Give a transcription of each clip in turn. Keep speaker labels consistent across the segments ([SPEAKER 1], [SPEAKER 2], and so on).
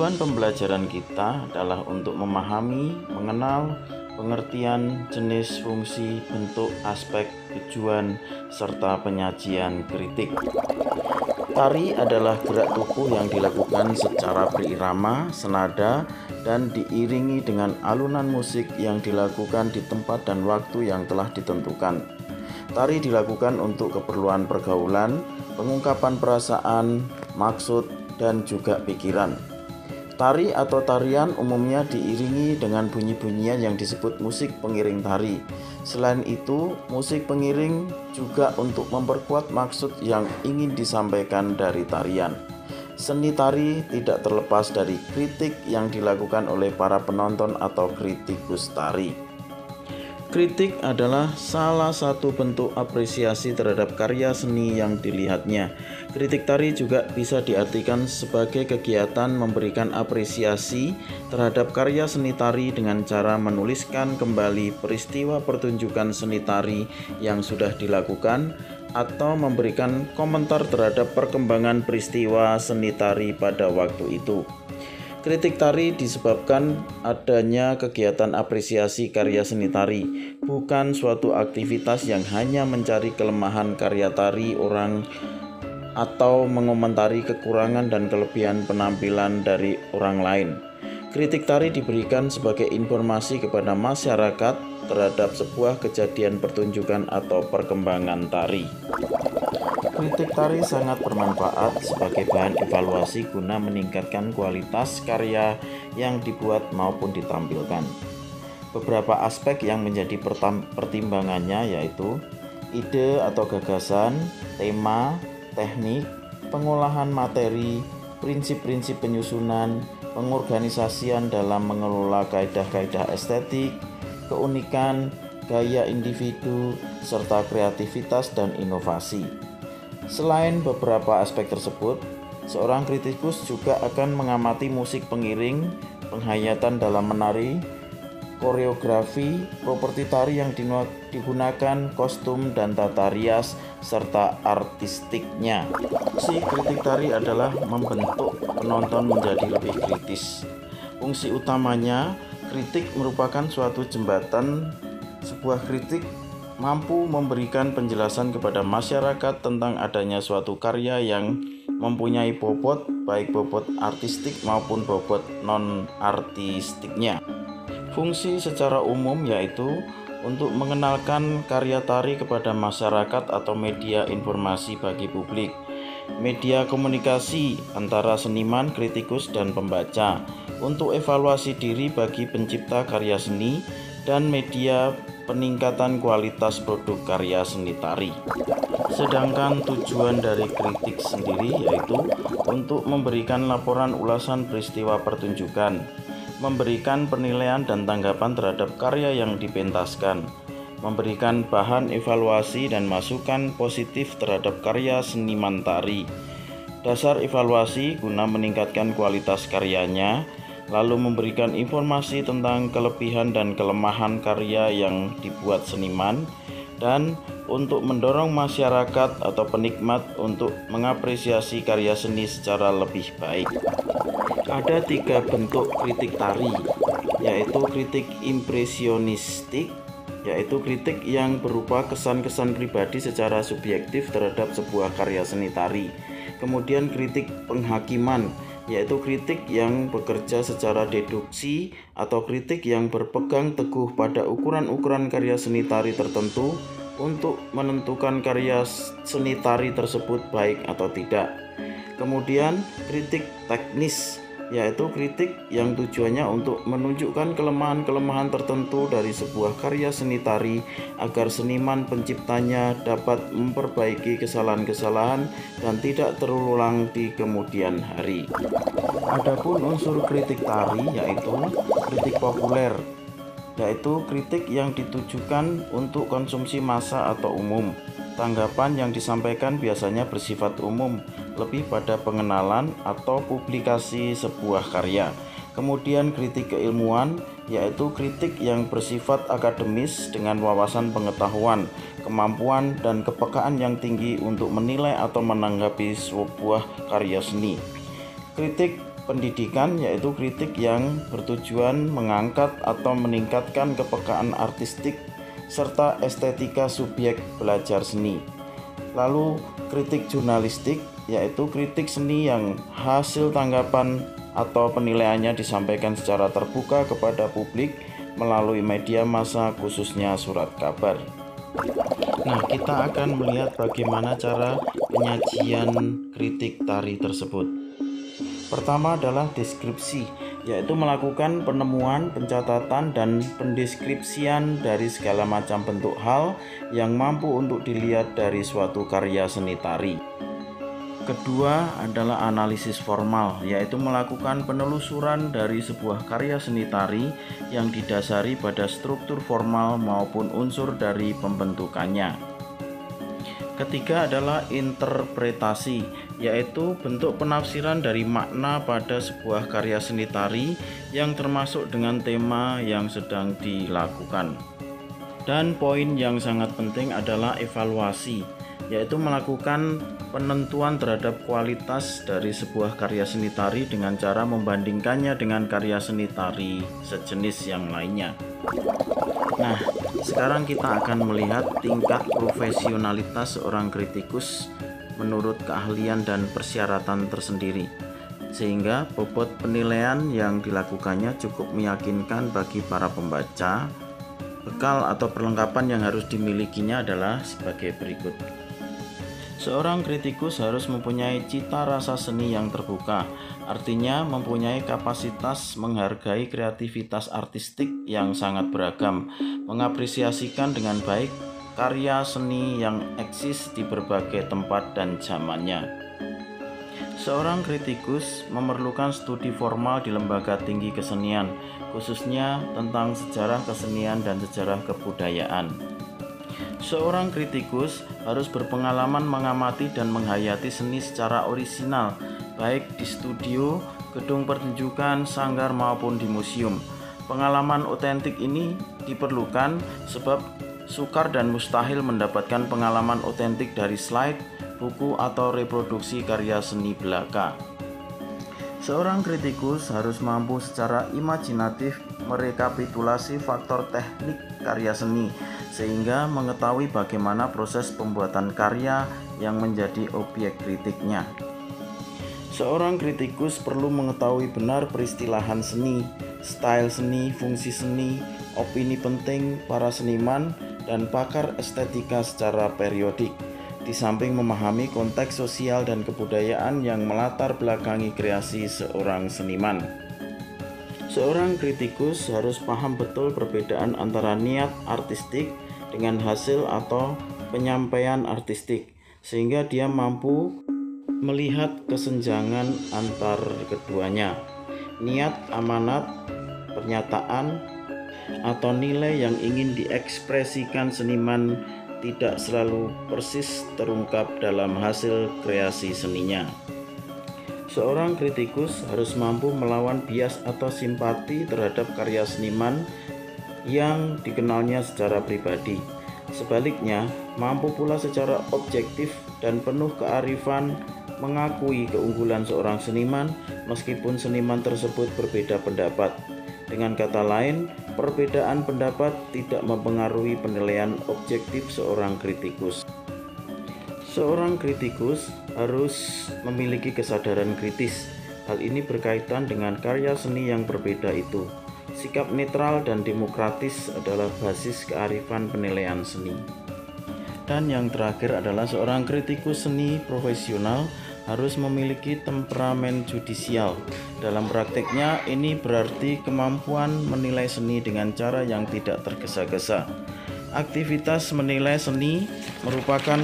[SPEAKER 1] Tujuan pembelajaran kita adalah untuk memahami, mengenal, pengertian, jenis, fungsi, bentuk, aspek, tujuan, serta penyajian kritik. Tari adalah gerak tubuh yang dilakukan secara berirama, senada, dan diiringi dengan alunan musik yang dilakukan di tempat dan waktu yang telah ditentukan. Tari dilakukan untuk keperluan pergaulan, pengungkapan perasaan, maksud, dan juga pikiran. Tari atau tarian umumnya diiringi dengan bunyi-bunyian yang disebut musik pengiring tari. Selain itu, musik pengiring juga untuk memperkuat maksud yang ingin disampaikan dari tarian. Seni tari tidak terlepas dari kritik yang dilakukan oleh para penonton atau kritikus tari. Kritik adalah salah satu bentuk apresiasi terhadap karya seni yang dilihatnya. Kritik tari juga bisa diartikan sebagai kegiatan memberikan apresiasi terhadap karya seni tari dengan cara menuliskan kembali peristiwa pertunjukan seni tari yang sudah dilakukan atau memberikan komentar terhadap perkembangan peristiwa seni tari pada waktu itu. Kritik tari disebabkan adanya kegiatan apresiasi karya seni tari, bukan suatu aktivitas yang hanya mencari kelemahan karya tari orang atau mengomentari kekurangan dan kelebihan penampilan dari orang lain. Kritik tari diberikan sebagai informasi kepada masyarakat terhadap sebuah kejadian pertunjukan atau perkembangan tari. Kritik tari sangat bermanfaat sebagai bahan evaluasi guna meningkatkan kualitas karya yang dibuat maupun ditampilkan. Beberapa aspek yang menjadi pertimbangannya yaitu ide atau gagasan, tema, teknik, pengolahan materi, prinsip-prinsip penyusunan, pengorganisasian dalam mengelola kaidah-kaidah estetik, keunikan, gaya individu, serta kreativitas dan inovasi. Selain beberapa aspek tersebut, seorang kritikus juga akan mengamati musik pengiring, penghayatan dalam menari, koreografi, properti tari yang digunakan, kostum dan tata rias, serta artistiknya. Fungsi kritik tari adalah membentuk penonton menjadi lebih kritis. Fungsi utamanya, kritik merupakan suatu jembatan. Sebuah kritik mampu memberikan penjelasan kepada masyarakat tentang adanya suatu karya yang mempunyai bobot, baik bobot artistik maupun bobot non-artistiknya. Fungsi secara umum yaitu untuk mengenalkan karya tari kepada masyarakat atau media informasi bagi publik, media komunikasi antara seniman, kritikus, dan pembaca, untuk evaluasi diri bagi pencipta karya seni, dan media peningkatan kualitas produk karya seni tari. Sedangkan tujuan dari kritik sendiri yaitu untuk memberikan laporan ulasan peristiwa pertunjukan, memberikan penilaian dan tanggapan terhadap karya yang dipentaskan, memberikan bahan evaluasi dan masukan positif terhadap karya seniman tari, dasar evaluasi guna meningkatkan kualitas karyanya, lalu memberikan informasi tentang kelebihan dan kelemahan karya yang dibuat seniman, dan untuk mendorong masyarakat atau penikmat untuk mengapresiasi karya seni secara lebih baik. Ada 3 bentuk kritik tari, yaitu kritik impresionistik, yaitu kritik yang berupa kesan-kesan pribadi secara subjektif terhadap sebuah karya seni tari. Kemudian kritik penghakiman, yaitu kritik yang bekerja secara deduksi atau kritik yang berpegang teguh pada ukuran-ukuran karya seni tari tertentu untuk menentukan karya seni tari tersebut baik atau tidak. Kemudian kritik teknis, yaitu kritik yang tujuannya untuk menunjukkan kelemahan-kelemahan tertentu dari sebuah karya seni tari agar seniman penciptanya dapat memperbaiki kesalahan-kesalahan dan tidak terulang di kemudian hari. Adapun unsur kritik tari yaitu kritik populer, yaitu kritik yang ditujukan untuk konsumsi massa atau umum. Tanggapan yang disampaikan biasanya bersifat umum, lebih pada pengenalan atau publikasi sebuah karya. Kemudian kritik keilmuan, yaitu kritik yang bersifat akademis dengan wawasan pengetahuan, kemampuan, dan kepekaan yang tinggi untuk menilai atau menanggapi sebuah karya seni. Kritik pendidikan, yaitu kritik yang bertujuan mengangkat atau meningkatkan kepekaan artistik serta estetika subjek belajar seni. Lalu kritik jurnalistik, yaitu kritik seni yang hasil tanggapan atau penilaiannya disampaikan secara terbuka kepada publik melalui media massa, khususnya surat kabar. Nah, kita akan melihat bagaimana cara penyajian kritik tari tersebut. Pertama adalah deskripsi, yaitu melakukan penemuan, pencatatan, dan pendeskripsian dari segala macam bentuk hal yang mampu untuk dilihat dari suatu karya seni tari. Kedua adalah analisis formal, yaitu melakukan penelusuran dari sebuah karya seni tari yang didasari pada struktur formal maupun unsur dari pembentukannya. Ketiga adalah interpretasi, yaitu bentuk penafsiran dari makna pada sebuah karya seni tari yang termasuk dengan tema yang sedang dilakukan. Dan poin yang sangat penting adalah evaluasi, yaitu melakukan penentuan terhadap kualitas dari sebuah karya seni tari dengan cara membandingkannya dengan karya seni tari sejenis yang lainnya. Nah, sekarang kita akan melihat tingkat profesionalitas seorang kritikus menurut keahlian dan persyaratan tersendiri, sehingga bobot penilaian yang dilakukannya cukup meyakinkan bagi para pembaca. Bekal atau perlengkapan yang harus dimilikinya adalah sebagai berikut. Seorang kritikus harus mempunyai cita rasa seni yang terbuka, artinya mempunyai kapasitas menghargai kreativitas artistik yang sangat beragam, mengapresiasikan dengan baik karya seni yang eksis di berbagai tempat dan zamannya. Seorang kritikus memerlukan studi formal di lembaga tinggi kesenian, khususnya tentang sejarah kesenian dan sejarah kebudayaan. Seorang kritikus harus berpengalaman mengamati dan menghayati seni secara orisinal, baik di studio, gedung pertunjukan, sanggar maupun di museum. Pengalaman otentik ini diperlukan sebab sukar dan mustahil mendapatkan pengalaman otentik dari slide, buku, atau reproduksi karya seni belaka. Seorang kritikus harus mampu secara imajinatif merekapitulasi faktor teknik karya seni, sehingga mengetahui bagaimana proses pembuatan karya yang menjadi objek kritiknya. Seorang kritikus perlu mengetahui benar peristilahan seni, style seni, fungsi seni, opini penting para seniman, dan pakar estetika secara periodik, di samping memahami konteks sosial dan kebudayaan yang melatar belakangi kreasi seorang seniman. Seorang kritikus harus paham betul perbedaan antara niat artistik dengan hasil atau penyampaian artistik, sehingga dia mampu melihat kesenjangan antar keduanya. Niat, amanat, pernyataan, atau nilai yang ingin diekspresikan seniman tidak selalu persis terungkap dalam hasil kreasi seninya. Seorang kritikus harus mampu melawan bias atau simpati terhadap karya seniman yang dikenalnya secara pribadi. Sebaliknya, mampu pula secara objektif dan penuh kearifan mengakui keunggulan seorang seniman meskipun seniman tersebut berbeda pendapat. Dengan kata lain, perbedaan pendapat tidak mempengaruhi penilaian objektif seorang kritikus. Seorang kritikus harus memiliki kesadaran kritis. Hal ini berkaitan dengan karya seni yang berbeda itu. Sikap netral dan demokratis adalah basis kearifan penilaian seni. Dan yang terakhir adalah seorang kritikus seni profesional harus memiliki temperamen judisial. Dalam prakteknya, ini berarti kemampuan menilai seni dengan cara yang tidak tergesa-gesa. Aktivitas menilai seni merupakan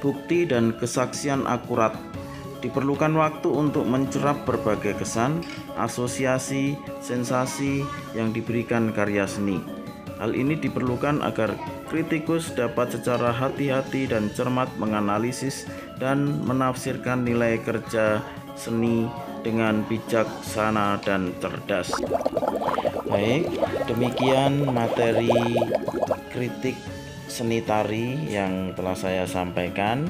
[SPEAKER 1] bukti dan kesaksian akurat. Diperlukan waktu untuk mencerap berbagai kesan, asosiasi, sensasi yang diberikan karya seni. Hal ini diperlukan agar kritikus dapat secara hati-hati dan cermat menganalisis dan menafsirkan nilai kerja seni dengan bijaksana dan cerdas. Baik, demikian materi kritik seni tari yang telah saya sampaikan.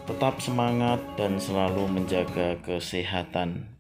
[SPEAKER 1] Tetap semangat dan selalu menjaga kesehatan.